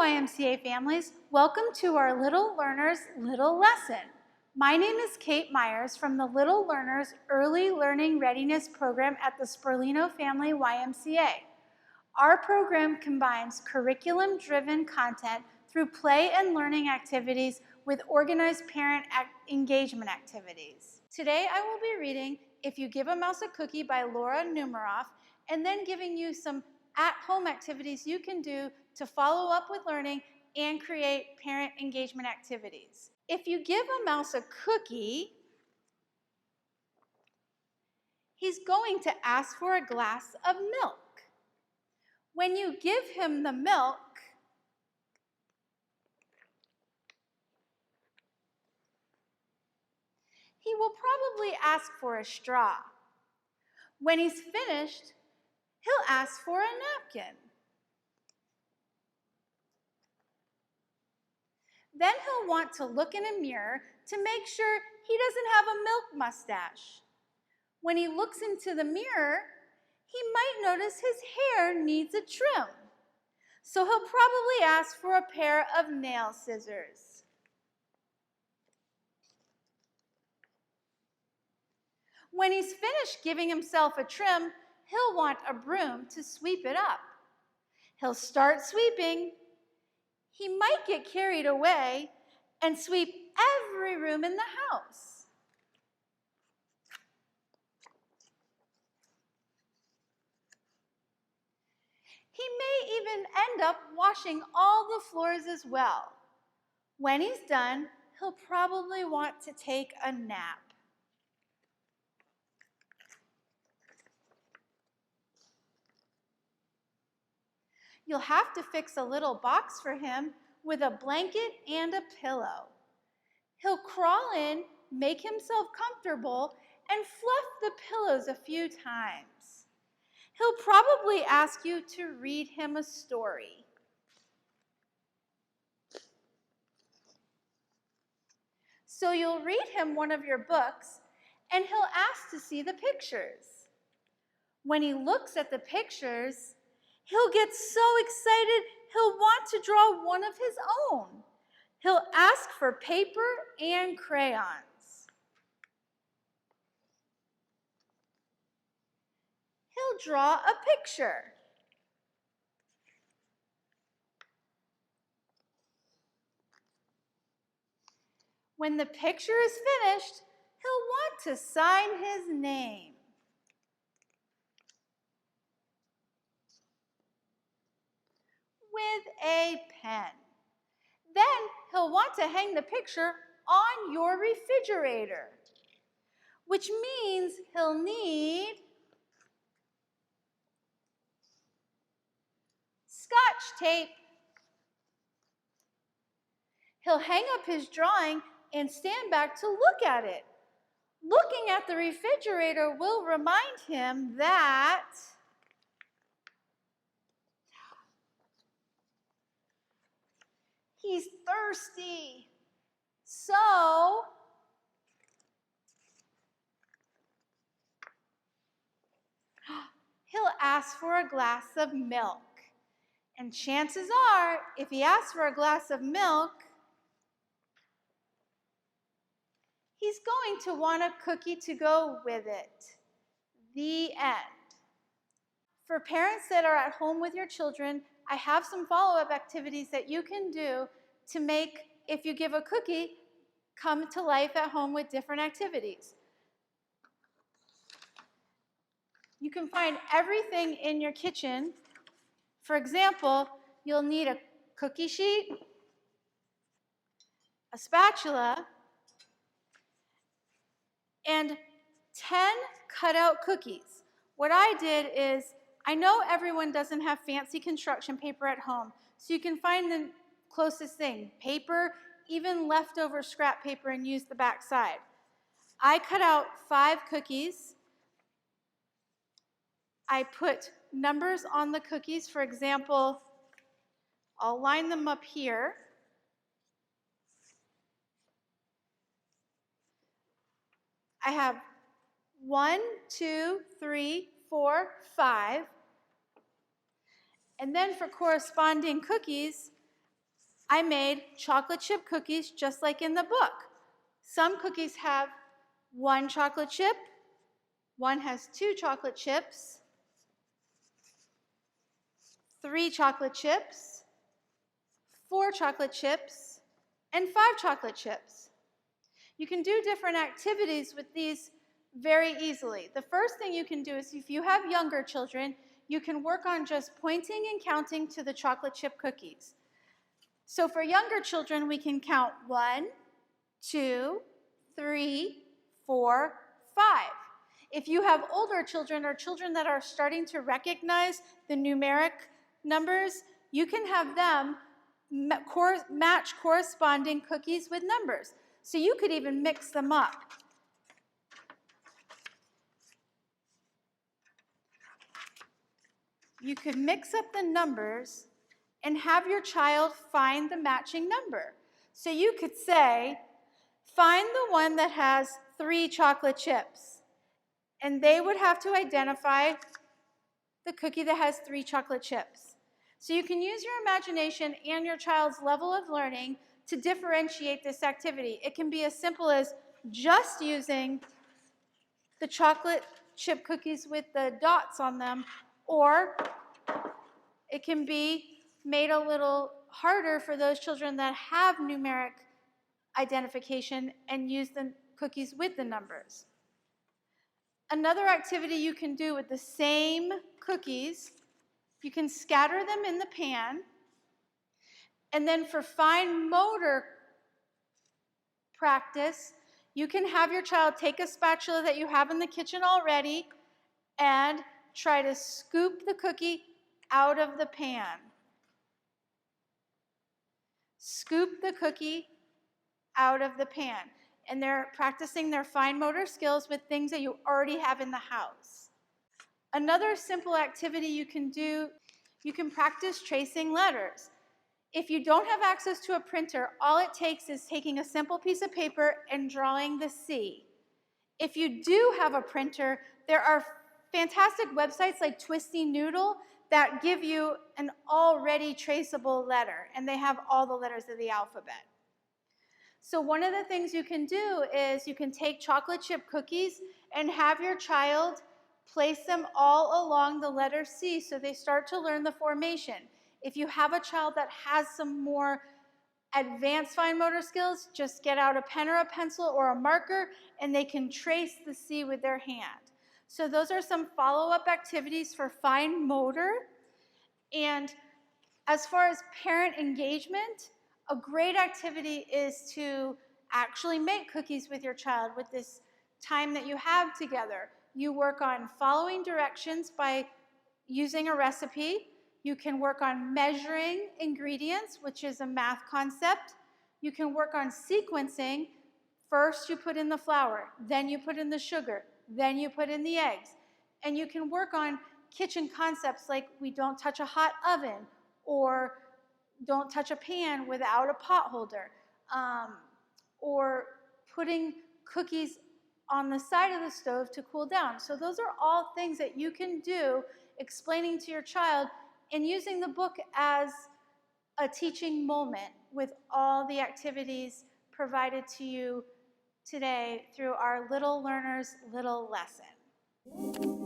YMCA families, welcome to our Little Learners Little Lesson. My name is Kate Myers from the Little Learners Early Learning Readiness Program at the Spurlino Family YMCA. Our program combines curriculum-driven content through play and learning activities with organized parent engagement activities. Today I will be reading If You Give a Mouse a Cookie by Laura Numeroff, and then giving you some at-home activities you can do to follow up with learning and create parent engagement activities. If you give a mouse a cookie, he's going to ask for a glass of milk. When you give him the milk, he will probably ask for a straw. When he's finished, he'll ask for a napkin. Then he'll want to look in a mirror to make sure he doesn't have a milk mustache. When he looks into the mirror, he might notice his hair needs a trim. So he'll probably ask for a pair of nail scissors. When he's finished giving himself a trim, he'll want a broom to sweep it up. He'll start sweeping. He might get carried away and sweep every room in the house. He may even end up washing all the floors as well. When he's done, he'll probably want to take a nap. You'll have to fix a little box for him with a blanket and a pillow. He'll crawl in, make himself comfortable, and fluff the pillows a few times. He'll probably ask you to read him a story. So you'll read him one of your books, and he'll ask to see the pictures. When he looks at the pictures, he'll get so excited, he'll want to draw one of his own. He'll ask for paper and crayons. He'll draw a picture. When the picture is finished, he'll want to sign his name. With a pen. Then he'll want to hang the picture on your refrigerator, which means he'll need Scotch tape. He'll hang up his drawing and stand back to look at it. Looking at the refrigerator will remind him that he's thirsty. So he'll ask for a glass of milk. And chances are, if he asks for a glass of milk, he's going to want a cookie to go with it. The end. For parents that are at home with your children, I have some follow-up activities that you can do to make If You Give a Cookie come to life at home with different activities. You can find everything in your kitchen. For example, you'll need a cookie sheet, a spatula, and 10 cutout cookies. What I did is, I know everyone doesn't have fancy construction paper at home, so you can find the closest thing, paper, even leftover scrap paper, and use the back side. I cut out 5 cookies. I put numbers on the cookies. For example, I'll line them up here. I have 1, 2, 3, 4, 5. And then for corresponding cookies, I made chocolate chip cookies just like in the book. Some cookies have 1 chocolate chip, one has 2 chocolate chips, 3 chocolate chips, 4 chocolate chips, and 5 chocolate chips. You can do different activities with these very easily. The first thing you can do is if you have younger children, you can work on just pointing and counting to the chocolate chip cookies. So for younger children, we can count 1, 2, 3, 4, 5. If you have older children or children that are starting to recognize the numeric numbers, you can have them match corresponding cookies with numbers. So you could even mix them up. You could mix up the numbers and have your child find the matching number. So you could say, find the one that has 3 chocolate chips. And they would have to identify the cookie that has 3 chocolate chips. So you can use your imagination and your child's level of learning to differentiate this activity. It can be as simple as just using the chocolate chip cookies with the dots on them, or it can be made a little harder for those children that have numeric identification and use the cookies with the numbers. Another activity you can do with the same cookies, you can scatter them in the pan, and then for fine motor practice, you can have your child take a spatula that you have in the kitchen already and try to scoop the cookie out of the pan. Scoop the cookie out of the pan. And they're practicing their fine motor skills with things that you already have in the house. Another simple activity you can do, you can practice tracing letters. If you don't have access to a printer, all it takes is taking a simple piece of paper and drawing the C. If you do have a printer, there are fantastic websites like Twisty Noodle that give you an already traceable letter, and they have all the letters of the alphabet. So one of the things you can do is you can take chocolate chip cookies and have your child place them all along the letter C so they start to learn the formation. If you have a child that has some more advanced fine motor skills, just get out a pen or a pencil or a marker and they can trace the C with their hand. So those are some follow-up activities for fine motor. And as far as parent engagement, a great activity is to actually make cookies with your child with this time that you have together. You work on following directions by using a recipe. You can work on measuring ingredients, which is a math concept. You can work on sequencing. First you put in the flour, then you put in the sugar, then you put in the eggs. And you can work on kitchen concepts like we don't touch a hot oven, or don't touch a pan without a pot holder, or putting cookies on the side of the stove to cool down. So those are all things that you can do, explaining to your child and using the book as a teaching moment with all the activities provided to you today through our Little Learners Little Lesson.